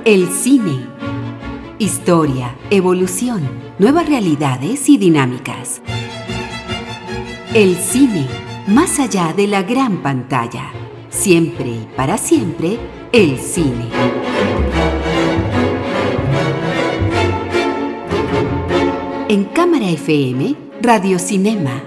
El cine. Historia, evolución, nuevas realidades y dinámicas. El cine, más allá de la gran pantalla. Siempre y para siempre, el cine. En Cámara FM, Radio Cinema.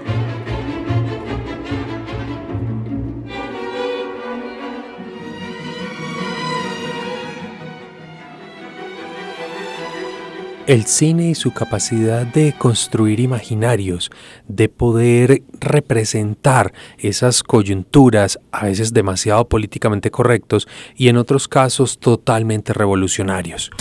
El cine y su capacidad de construir imaginarios, de poder representar esas coyunturas, a veces demasiado políticamente correctos y en otros casos totalmente revolucionarios.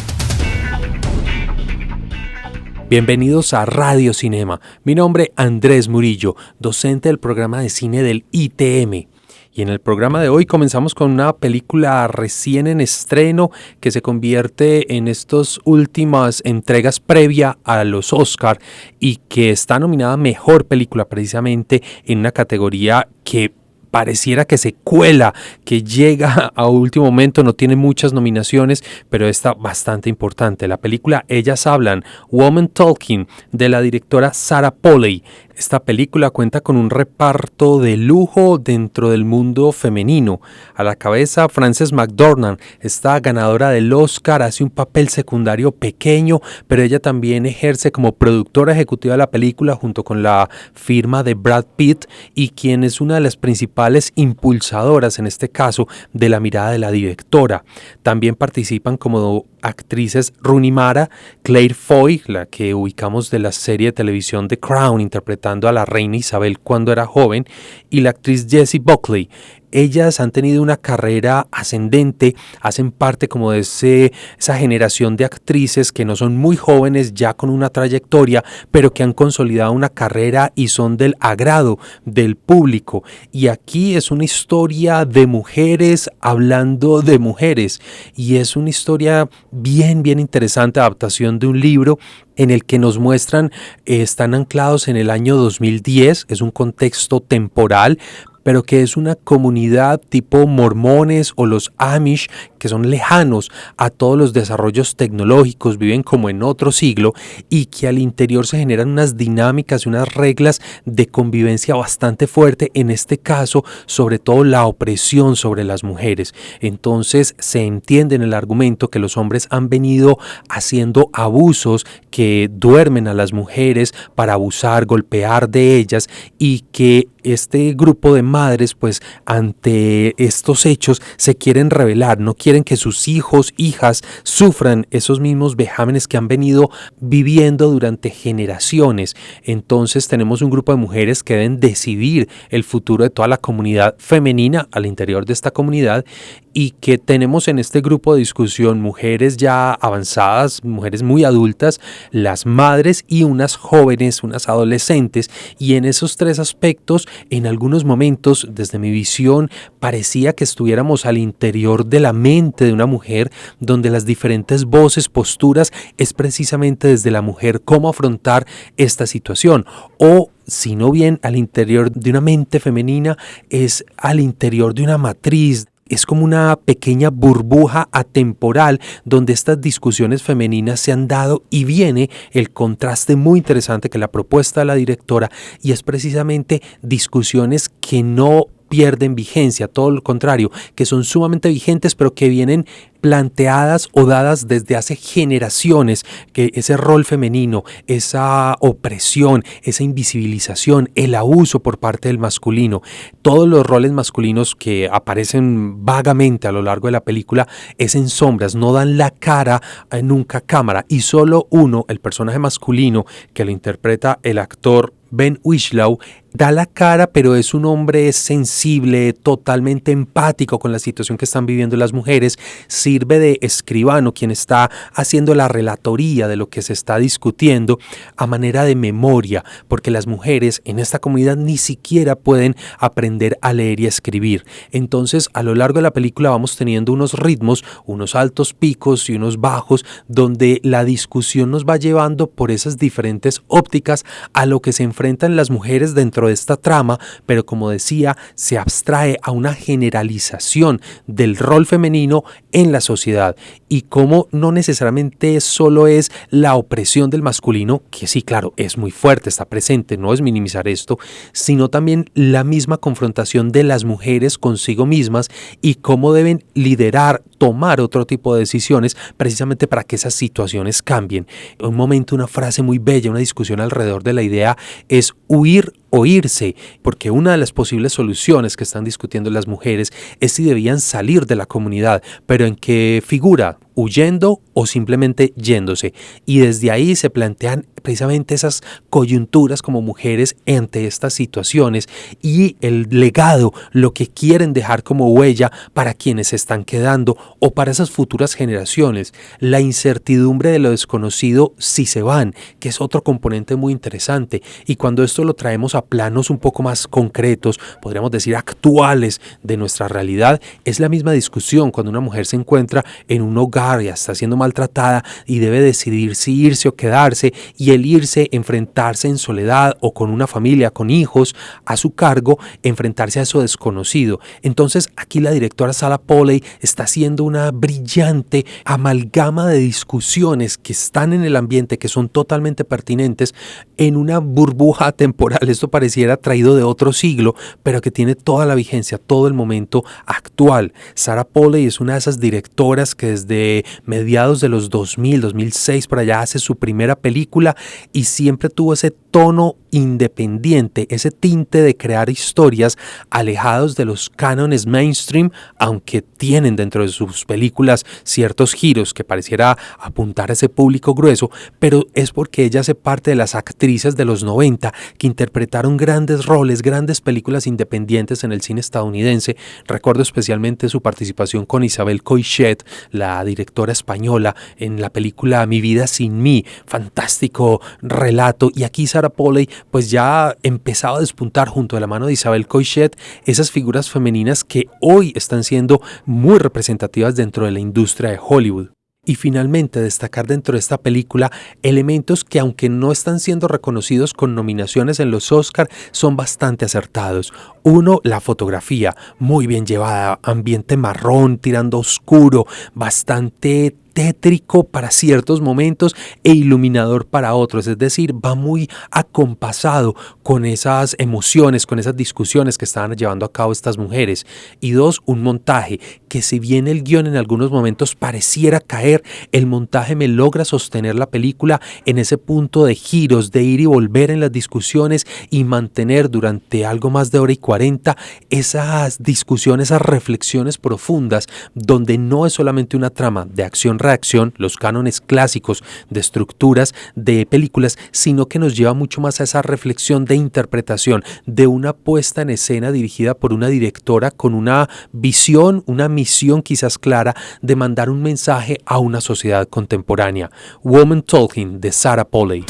Bienvenidos a Radio Cinema. Mi nombre es Andrés Murillo, docente del programa de cine del ITM. Y en el programa de hoy comenzamos con una película recién en estreno que se convierte en estas últimas entregas previa a los Oscar y que está nominada a Mejor Película precisamente en una categoría que pareciera que se cuela, que llega a último momento, no tiene muchas nominaciones, pero está bastante importante. La película Ellas Hablan, Women Talking, de la directora Sarah Polley. Esta película cuenta con un reparto de lujo dentro del mundo femenino. A la cabeza, Frances McDormand, esta ganadora del Oscar, hace un papel secundario pequeño, pero ella también ejerce como productora ejecutiva de la película junto con la firma de Brad Pitt y quien es una de las principales impulsadoras, en este caso, de la mirada de la directora. También participan como actrices Rooney Mara, Claire Foy, la que ubicamos de la serie de televisión The Crown, interpretando a la reina Isabel cuando era joven, y la actriz Jessie Buckley. Ellas han tenido una carrera ascendente, hacen parte como de esa generación de actrices que no son muy jóvenes, ya con una trayectoria, pero que han consolidado una carrera y son del agrado del público. Y aquí es una historia de mujeres hablando de mujeres, y es una historia bien interesante, adaptación de un libro en el que nos muestran, están anclados en el año 2010, es un contexto temporal, pero que es una comunidad tipo mormones o los Amish, que son lejanos a todos los desarrollos tecnológicos, viven como en otro siglo y que al interior se generan unas dinámicas y unas reglas de convivencia bastante fuerte, en este caso sobre todo la opresión sobre las mujeres. Entonces se entiende en el argumento que los hombres han venido haciendo abusos, que duermen a las mujeres para abusar, golpear de ellas, y que este grupo de madres, pues ante estos hechos se quieren rebelar, no quieren que sus hijos, hijas sufran esos mismos vejámenes que han venido viviendo durante generaciones. Entonces tenemos un grupo de mujeres que deben decidir el futuro de toda la comunidad femenina al interior de esta comunidad, y que tenemos en este grupo de discusión mujeres ya avanzadas, mujeres muy adultas, las madres y unas jóvenes, unas adolescentes, y en esos tres aspectos, en algunos momentos, desde mi visión, parecía que estuviéramos al interior de la mente de una mujer, donde las diferentes voces, posturas, es precisamente desde la mujer cómo afrontar esta situación, o si no bien al interior de una mente femenina, es al interior de una matriz. Es como una pequeña burbuja atemporal donde estas discusiones femeninas se han dado, y viene el contraste muy interesante que la propuesta de la directora, y es precisamente discusiones que no pierden vigencia, todo lo contrario, que son sumamente vigentes, pero que vienen planteadas o dadas desde hace generaciones, que ese rol femenino, esa opresión, esa invisibilización, el abuso por parte del masculino, todos los roles masculinos que aparecen vagamente a lo largo de la película es en sombras, no dan la cara nunca a cámara, y solo uno, el personaje masculino que lo interpreta el actor Ben Whishaw, da la cara, pero es un hombre sensible, totalmente empático con la situación que están viviendo las mujeres, sirve de escribano, quien está haciendo la relatoría de lo que se está discutiendo a manera de memoria, porque las mujeres en esta comunidad ni siquiera pueden aprender a leer y a escribir. Entonces, a lo largo de la película vamos teniendo unos ritmos, unos altos picos y unos bajos, donde la discusión nos va llevando por esas diferentes ópticas a lo que se enfrentan las mujeres dentro de esta trama, pero como decía, se abstrae a una generalización del rol femenino en la la sociedad y cómo no necesariamente solo es la opresión del masculino, que sí, claro, es muy fuerte, está presente, no es minimizar esto, sino también la misma confrontación de las mujeres consigo mismas y cómo deben liderar, tomar otro tipo de decisiones precisamente para que esas situaciones cambien. Un momento, una frase muy bella, una discusión alrededor de la idea es huir o irse, porque una de las posibles soluciones que están discutiendo las mujeres es si debían salir de la comunidad, pero en qué figura, huyendo o simplemente yéndose. Y desde ahí se plantean precisamente esas coyunturas como mujeres ante estas situaciones y el legado, lo que quieren dejar como huella para quienes se están quedando o para esas futuras generaciones. La incertidumbre de lo desconocido si se van, que es otro componente muy interesante. Y cuando esto lo traemos a planos un poco más concretos, podríamos decir actuales de nuestra realidad, es la misma discusión cuando una mujer se encuentra en un hogar, ya está siendo maltratada y debe decidir si irse o quedarse, y el irse, enfrentarse en soledad o con una familia, con hijos a su cargo, enfrentarse a eso desconocido. Entonces aquí la directora Sarah Polley está haciendo una brillante amalgama de discusiones que están en el ambiente, que son totalmente pertinentes en una burbuja temporal. Esto pareciera traído de otro siglo, pero que tiene toda la vigencia, todo el momento actual. Sarah Polley es una de esas directoras que desde mediados de los 2000, 2006 por allá hace su primera película y siempre tuvo ese tono independiente, ese tinte de crear historias alejados de los cánones mainstream, aunque tienen dentro de sus películas ciertos giros que pareciera apuntar a ese público grueso, pero es porque ella hace parte de las actrices de los 90 que interpretaron grandes roles, grandes películas independientes en el cine estadounidense. Recuerdo especialmente su participación con Isabel Coixet, la directora española, en la película Mi vida sin mí, fantástico relato. Y aquí Sarah Polley pues ya empezaba a despuntar junto a la mano de Isabel Coixet esas figuras femeninas que hoy están siendo muy representativas dentro de la industria de Hollywood. Y finalmente destacar dentro de esta película elementos que, aunque no están siendo reconocidos con nominaciones en los Oscar, son bastante acertados. Uno, la fotografía, muy bien llevada, ambiente marrón, tirando oscuro, bastante tétrico para ciertos momentos e iluminador para otros, es decir, va muy acompasado con esas emociones, con esas discusiones que estaban llevando a cabo estas mujeres. Y dos, un montaje que, si bien el guión en algunos momentos pareciera caer, el montaje me logra sostener la película en ese punto de giros, de ir y volver en las discusiones y mantener durante algo más de hora y 40 esas discusiones, esas reflexiones profundas, donde no es solamente una trama de acción-reacción, los cánones clásicos de estructuras de películas, sino que nos lleva mucho más a esa reflexión de interpretación, de una puesta en escena dirigida por una directora con una visión, una misión quizás clara de mandar un mensaje a una sociedad contemporánea. Woman Talking, de Sarah Polley.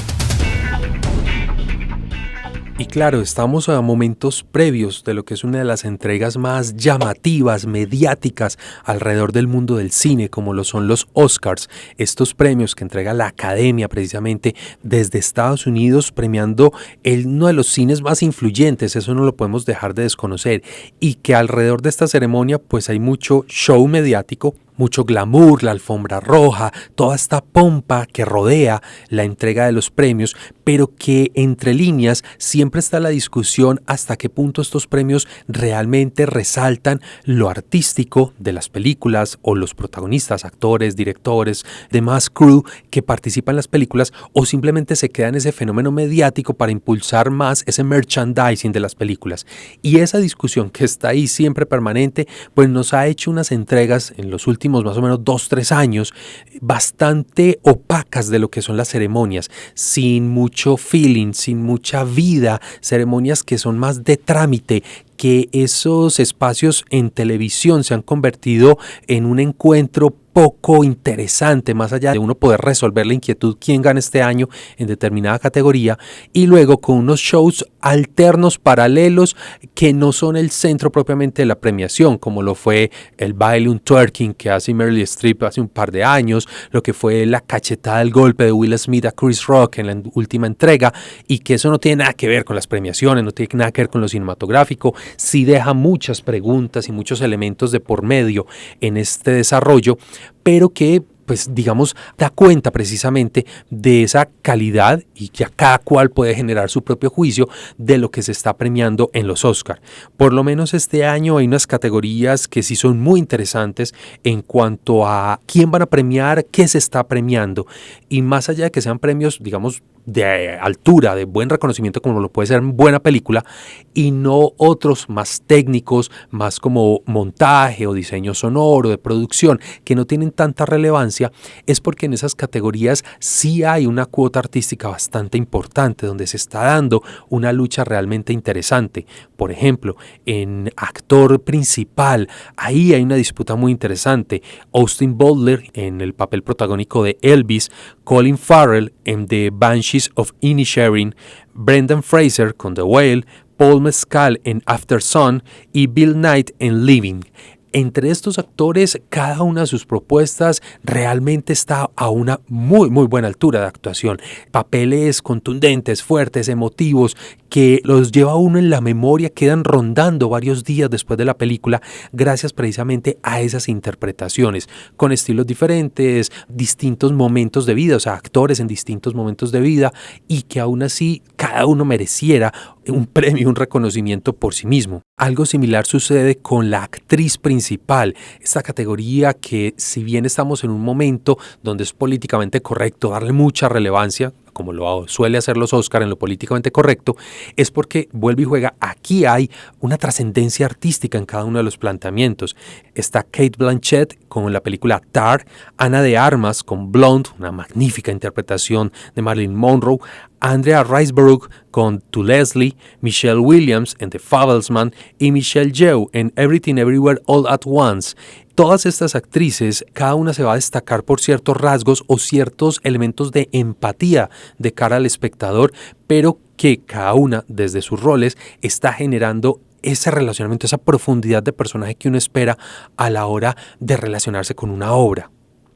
Y claro, estamos a momentos previos de lo que es una de las entregas más llamativas, mediáticas alrededor del mundo del cine, como lo son los Oscars, estos premios que entrega la Academia precisamente desde Estados Unidos, premiando uno de los cines más influyentes, eso no lo podemos dejar de desconocer, y que alrededor de esta ceremonia pues hay mucho show mediático, mucho glamour, la alfombra roja, toda esta pompa que rodea la entrega de los premios, pero que entre líneas siempre está la discusión hasta qué punto estos premios realmente resaltan lo artístico de las películas o los protagonistas, actores, directores, demás crew que participan en las películas, o simplemente se queda en ese fenómeno mediático para impulsar más ese merchandising de las películas. Y esa discusión que está ahí siempre permanente, pues nos ha hecho unas entregas en los últimos más o menos 2-3 años bastante opacas de lo que son las ceremonias, sin mucho feeling, sin mucha vida, ceremonias que son más de trámite, que esos espacios en televisión se han convertido en un encuentro poco interesante, más allá de uno poder resolver la inquietud quién gana este año en determinada categoría, y luego con unos shows alternos, paralelos, que no son el centro propiamente de la premiación, como lo fue el baile, un twerking que hace Meryl Streep hace un par de años, lo que fue la cachetada del golpe de Will Smith a Chris Rock en la última entrega, y que eso no tiene nada que ver con las premiaciones, no tiene nada que ver con lo cinematográfico, sí deja muchas preguntas y muchos elementos de por medio en este desarrollo, pero que pues digamos da cuenta precisamente de esa calidad, y ya cada cual puede generar su propio juicio de lo que se está premiando en los Oscar. Por lo menos este año hay unas categorías que sí son muy interesantes en cuanto a quién van a premiar, qué se está premiando, y más allá de que sean premios digamos de altura, de buen reconocimiento como lo puede ser buena película, y no otros más técnicos, más como montaje o diseño sonoro, de producción, que no tienen tanta relevancia, es porque en esas categorías sí hay una cuota artística bastante importante, donde se está dando una lucha realmente interesante. Por ejemplo, en actor principal, ahí hay una disputa muy interesante. Austin Butler en el papel protagónico de Elvis, Colin Farrell en The Banshees of Inisherin, Brendan Fraser con The Whale, Paul Mescal en After Sun y Bill Knight en Living. Entre estos actores, cada una de sus propuestas realmente está a una muy buena altura de actuación. Papeles contundentes, fuertes, emotivos, que los lleva a uno en la memoria, quedan rondando varios días después de la película, gracias precisamente a esas interpretaciones, con estilos diferentes, distintos momentos de vida, o sea, actores en distintos momentos de vida, y que aún así cada uno mereciera un premio, un reconocimiento por sí mismo. Algo similar sucede con la actriz principal, esta categoría que, si bien estamos en un momento donde es políticamente correcto darle mucha relevancia, como lo suele hacer los Oscar en lo políticamente correcto, es porque vuelve y juega. Aquí hay una trascendencia artística en cada uno de los planteamientos. Está Cate Blanchett con la película Tar, Ana de Armas con Blonde, una magnífica interpretación de Marilyn Monroe, Andrea Riseborough con To Leslie, Michelle Williams en The Fabelmans y Michelle Yeoh en Everything Everywhere All at Once. Todas estas actrices, cada una se va a destacar por ciertos rasgos o ciertos elementos de empatía de cara al espectador, pero que cada una desde sus roles está generando ese relacionamiento, esa profundidad de personaje que uno espera a la hora de relacionarse con una obra.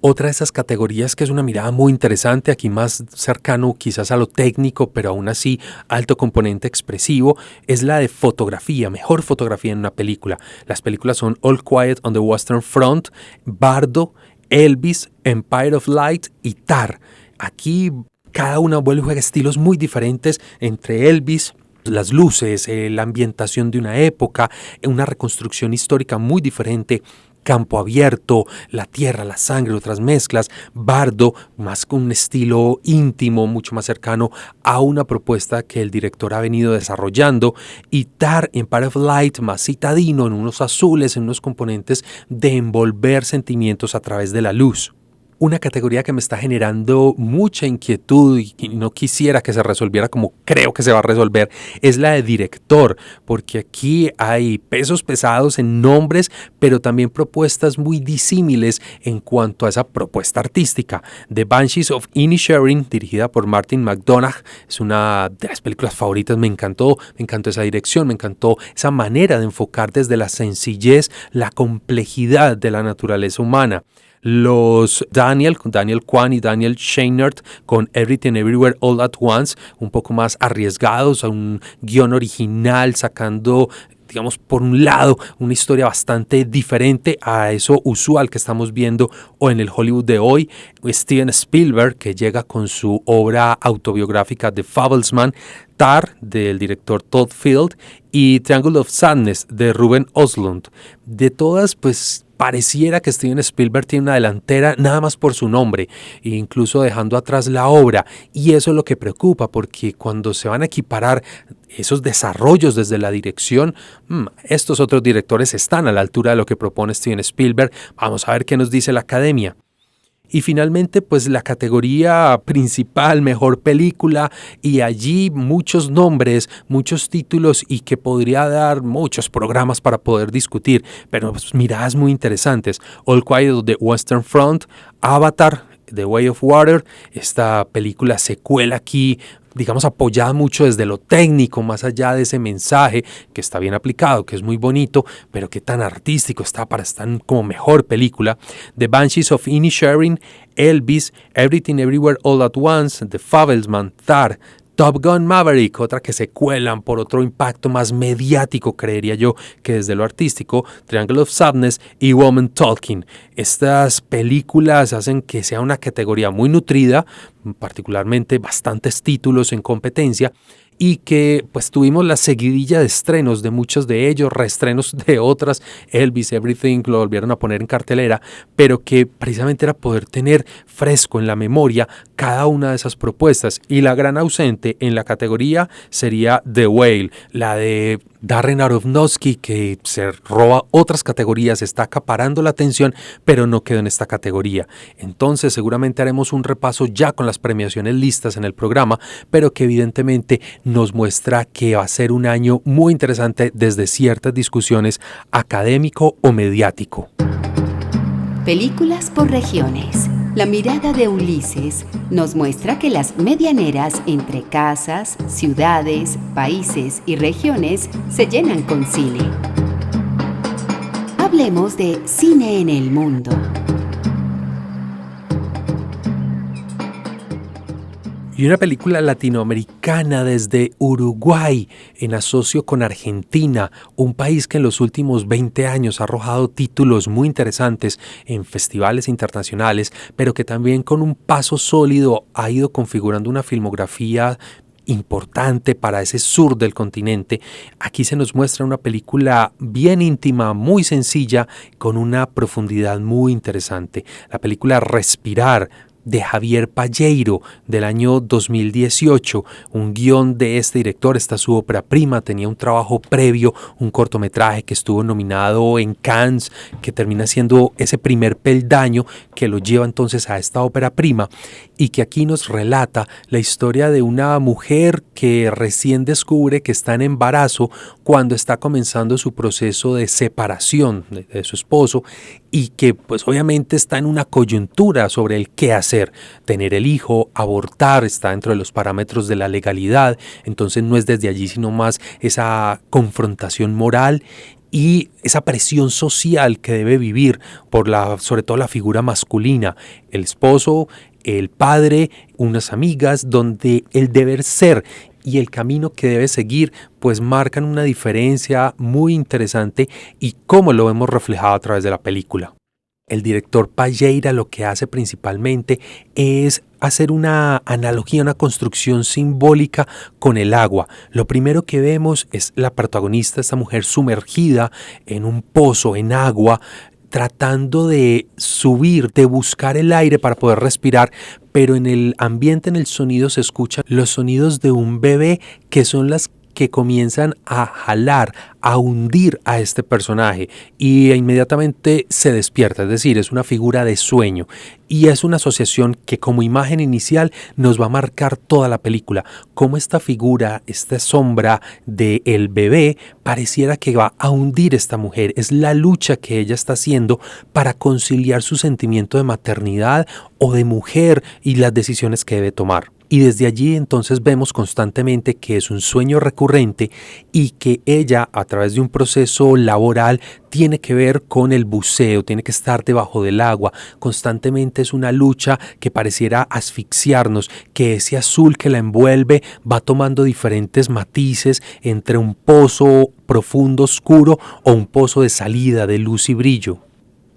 Otra de esas categorías que es una mirada muy interesante, aquí más cercano quizás a lo técnico, pero aún así alto componente expresivo, es la de fotografía, mejor fotografía en una película. Las películas son All Quiet on the Western Front, Bardo, Elvis, Empire of Light y Tar. Aquí cada una vuelve y juega estilos muy diferentes entre Elvis, las luces, la ambientación de una época, una reconstrucción histórica muy diferente. Campo abierto, la tierra, la sangre, otras mezclas. Bardo, más con un estilo íntimo, mucho más cercano a una propuesta que el director ha venido desarrollando. Y Tar, Empire of Light, más citadino, en unos azules, en unos componentes de envolver sentimientos a través de la luz. Una categoría que me está generando mucha inquietud y no quisiera que se resolviera como creo que se va a resolver es la de director, porque aquí hay pesos pesados en nombres, pero también propuestas muy disímiles en cuanto a esa propuesta artística. The Banshees of Inisherin, dirigida por Martin McDonagh, es una de las películas favoritas, me encantó esa dirección, me encantó esa manera de enfocar desde la sencillez, la complejidad de la naturaleza humana. Los Daniel Kwan y Daniel Scheinert con Everything Everywhere All at Once, un poco más arriesgados, a un guión original, sacando, digamos, por un lado, una historia bastante diferente a eso usual que estamos viendo o en el Hollywood de hoy. Steven Spielberg, que llega con su obra autobiográfica The Fabelmans, Tar, del director Todd Field, y Triangle of Sadness, de Ruben Östlund. De todas, pues pareciera que Steven Spielberg tiene una delantera nada más por su nombre, incluso dejando atrás la obra, y eso es lo que preocupa, porque cuando se van a equiparar esos desarrollos desde la dirección, estos otros directores están a la altura de lo que propone Steven Spielberg. Vamos a ver qué nos dice la academia. Y finalmente, pues la categoría principal, mejor película, y allí muchos nombres, muchos títulos y que podría dar muchos programas para poder discutir, pero pues, miradas muy interesantes. All Quiet on the Western Front, Avatar, The Way of Water, esta película secuela aquí, digamos, apoyada mucho desde lo técnico, más allá de ese mensaje que está bien aplicado, que es muy bonito, pero que tan artístico está para estar como mejor película. The Banshees of Inisherin, Elvis, Everything Everywhere All at Once, The Fabelmans, Tar, Top Gun Maverick, otra que se cuelan por otro impacto más mediático, creería yo, que desde lo artístico, Triangle of Sadness y Woman Talking. Estas películas hacen que sea una categoría muy nutrida, particularmente bastantes títulos en competencia, y que pues tuvimos la seguidilla de estrenos de muchos de ellos, reestrenos de otras, Elvis, Everything, lo volvieron a poner en cartelera, pero que precisamente era poder tener fresco en la memoria cada una de esas propuestas. Y la gran ausente en la categoría sería The Whale, la de Darren Aronofsky, que se roba otras categorías, está acaparando la atención, pero no quedó en esta categoría. Entonces seguramente haremos un repaso ya con las premiaciones listas en el programa, pero que evidentemente nos muestra que va a ser un año muy interesante desde ciertas discusiones académico o mediático. Películas por regiones. La mirada de Ulises nos muestra que las medianeras entre casas, ciudades, países y regiones se llenan con cine. Hablemos de cine en el mundo. Y una película latinoamericana desde Uruguay, en asocio con Argentina, un país que en los últimos 20 años ha arrojado títulos muy interesantes en festivales internacionales, pero que también con un paso sólido ha ido configurando una filmografía importante para ese sur del continente. Aquí se nos muestra una película bien íntima, muy sencilla, con una profundidad muy interesante. La película Respirar, de Javier Palleiro, del año 2018, un guión de este director, esta su ópera prima, tenía un trabajo previo, un cortometraje que estuvo nominado en Cannes, que termina siendo ese primer peldaño que lo lleva entonces a esta ópera prima, y que aquí nos relata la historia de una mujer que recién descubre que está en embarazo cuando está comenzando su proceso de separación de su esposo, y que pues obviamente está en una coyuntura sobre el qué hacer, tener el hijo, abortar, está dentro de los parámetros de la legalidad, entonces no es desde allí sino más esa confrontación moral y esa presión social que debe vivir por sobre todo la figura masculina, el esposo, el padre, unas amigas, donde el deber ser y el camino que debe seguir pues marcan una diferencia muy interesante y cómo lo hemos reflejado a través de la película. El director Palleira lo que hace principalmente es hacer una analogía, una construcción simbólica con el agua. Lo primero que vemos es la protagonista, esta mujer sumergida en un pozo, en agua, tratando de subir, de buscar el aire para poder respirar, pero en el ambiente, en el sonido, se escuchan los sonidos de un bebé que son las que comienzan a jalar, a hundir a este personaje y inmediatamente se despierta, es decir, es una figura de sueño y es una asociación que como imagen inicial nos va a marcar toda la película, como esta figura, esta sombra del bebé pareciera que va a hundir a esta mujer, es la lucha que ella está haciendo para conciliar su sentimiento de maternidad o de mujer y las decisiones que debe tomar. Y desde allí entonces vemos constantemente que es un sueño recurrente y que ella a través de un proceso laboral tiene que ver con el buceo, tiene que estar debajo del agua, constantemente es una lucha que pareciera asfixiarnos, que ese azul que la envuelve va tomando diferentes matices entre un pozo profundo, oscuro o un pozo de salida, de luz y brillo.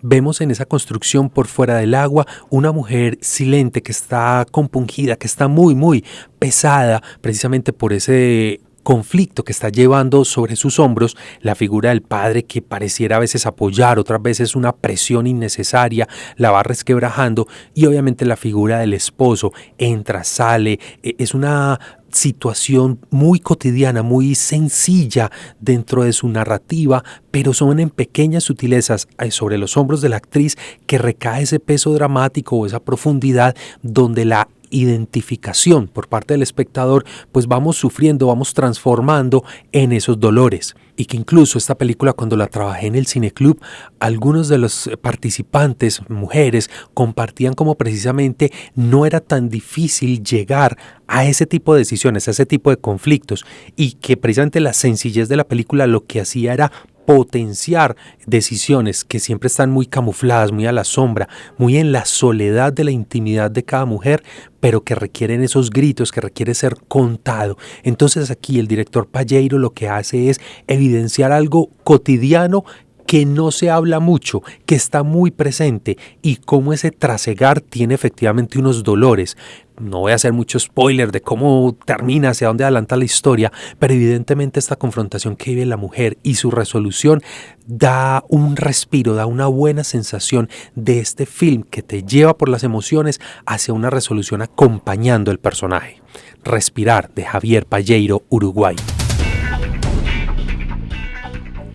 Vemos en esa construcción por fuera del agua una mujer silente que está compungida, que está muy pesada precisamente por ese conflicto que está llevando sobre sus hombros la figura del padre, que pareciera a veces apoyar, otras veces una presión innecesaria, la va resquebrajando, y obviamente la figura del esposo entra, sale, es una situación muy cotidiana, muy sencilla dentro de su narrativa, pero son en pequeñas sutilezas sobre los hombros de la actriz que recae ese peso dramático o esa profundidad donde la identificación por parte del espectador pues vamos sufriendo, vamos transformando en esos dolores. Y que incluso esta película, cuando la trabajé en el cineclub, algunos de los participantes, mujeres, compartían como precisamente no era tan difícil llegar a ese tipo de decisiones, a ese tipo de conflictos, y que precisamente la sencillez de la película lo que hacía era potenciar decisiones que siempre están muy camufladas, muy a la sombra, muy en la soledad de la intimidad de cada mujer, pero que requieren esos gritos, que requiere ser contado. Entonces aquí el director Palleiro lo que hace es evidenciar algo cotidiano que no se habla mucho, que está muy presente, y cómo ese trasegar tiene efectivamente unos dolores. No voy a hacer mucho spoiler de cómo termina, hacia dónde adelanta la historia, pero evidentemente esta confrontación que vive la mujer y su resolución da un respiro, da una buena sensación de este film que te lleva por las emociones hacia una resolución acompañando el personaje. Respirar, de Javier Palleiro, Uruguay.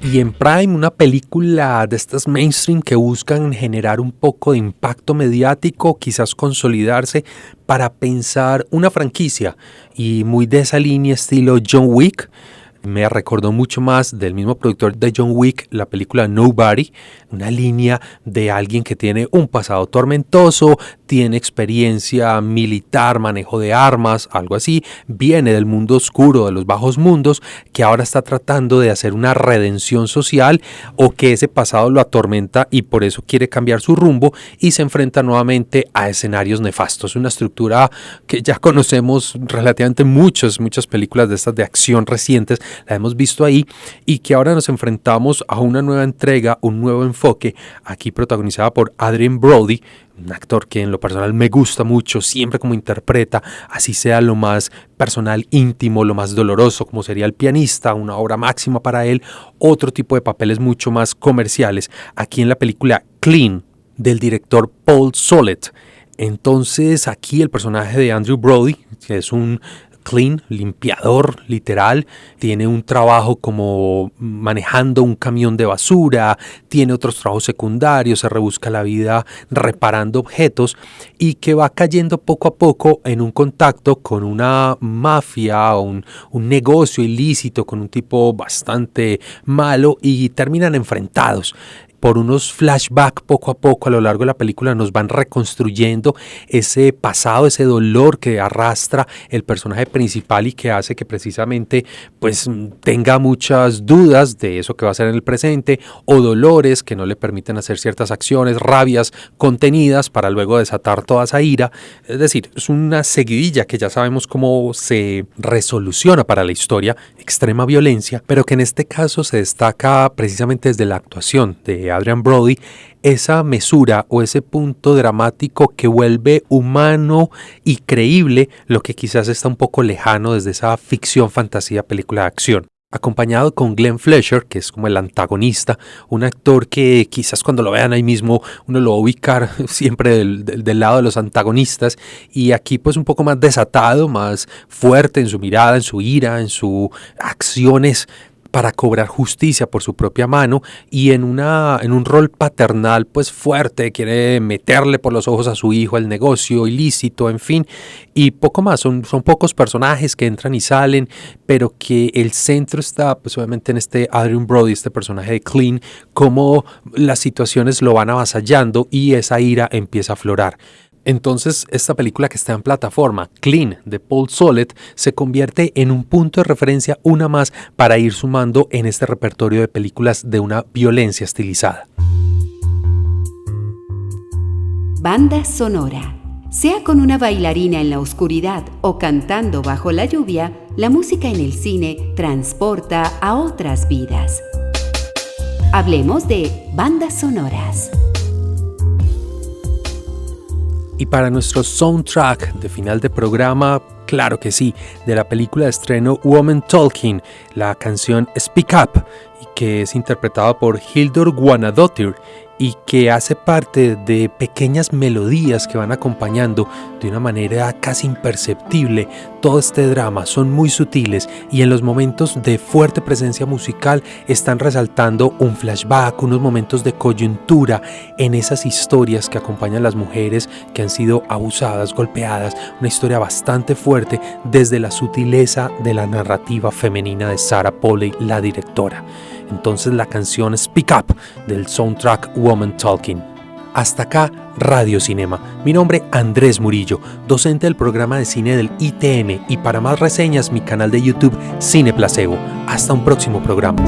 Y en Prime, una película de estas mainstream que buscan generar un poco de impacto mediático, quizás consolidarse para pensar una franquicia, y muy de esa línea estilo John Wick. Me recordó mucho más del mismo productor de John Wick, la película Nobody, una línea de alguien que tiene un pasado tormentoso, tiene experiencia militar, manejo de armas, algo así, viene del mundo oscuro, de los bajos mundos, que ahora está tratando de hacer una redención social, o que ese pasado lo atormenta y por eso quiere cambiar su rumbo y se enfrenta nuevamente a escenarios nefastos. Una estructura que ya conocemos relativamente muchas películas de estas de acción recientes, la hemos visto ahí, y que ahora nos enfrentamos a una nueva entrega, un nuevo enfoque, aquí protagonizada por Adrien Brody, un actor que en lo personal me gusta mucho, siempre como interpreta, así sea lo más personal, íntimo, lo más doloroso, como sería El pianista, una obra máxima para él, otro tipo de papeles mucho más comerciales, aquí en la película Clean, del director Paul Solet. Entonces aquí el personaje de Andrew Brody, que es un clean, limpiador literal, tiene un trabajo como manejando un camión de basura, tiene otros trabajos secundarios, se rebusca la vida reparando objetos, y que va cayendo poco a poco en un contacto con una mafia o un negocio ilícito con un tipo bastante malo, y terminan enfrentados. Por unos flashbacks poco a poco a lo largo de la película nos van reconstruyendo ese pasado, ese dolor que arrastra el personaje principal y que hace que precisamente pues tenga muchas dudas de eso que va a hacer en el presente, o dolores que no le permiten hacer ciertas acciones, rabias contenidas para luego desatar toda esa ira. Es decir, es una seguidilla que ya sabemos cómo se resoluciona para la historia, extrema violencia, pero que en este caso se destaca precisamente desde la actuación de Adrien Brody, esa mesura o ese punto dramático que vuelve humano y creíble lo que quizás está un poco lejano desde esa ficción, fantasía, película de acción. Acompañado con Glenn Fletcher, que es como el antagonista, un actor que quizás cuando lo vean ahí mismo uno lo va a ubicar siempre del lado de los antagonistas, y aquí pues un poco más desatado, más fuerte en su mirada, en su ira, en sus acciones para cobrar justicia por su propia mano, y en un rol paternal pues fuerte, quiere meterle por los ojos a su hijo el negocio ilícito, en fin, y poco más. Son pocos personajes que entran y salen, pero que el centro está pues obviamente en este Adrien Brody, este personaje de Clean, cómo las situaciones lo van avasallando y esa ira empieza a aflorar. Entonces esta película que está en plataforma, Clean, de Paul Solet, se convierte en un punto de referencia, una más, para ir sumando en este repertorio de películas de una violencia estilizada. Banda sonora. Sea con una bailarina en la oscuridad o cantando bajo la lluvia, la música en el cine transporta a otras vidas. Hablemos de bandas sonoras. Y para nuestro soundtrack de final de programa Claro que sí, de la película de estreno Woman Talking, la canción Speak Up, que es interpretada por Hildur Guðnadóttir y que hace parte de pequeñas melodías que van acompañando de una manera casi imperceptible todo este drama. Son muy sutiles y en los momentos de fuerte presencia musical están resaltando un flashback, unos momentos de coyuntura en esas historias que acompañan a las mujeres que han sido abusadas, golpeadas, una historia bastante fuerte desde la sutileza de la narrativa femenina de Sarah Polley, la directora. Entonces la canción Speak Up del soundtrack Woman Talking. Hasta acá, Radio Cinema. Mi nombre Andrés Murillo, docente del programa de cine del ITM y para más reseñas mi canal de YouTube Cine Placebo. Hasta un próximo programa.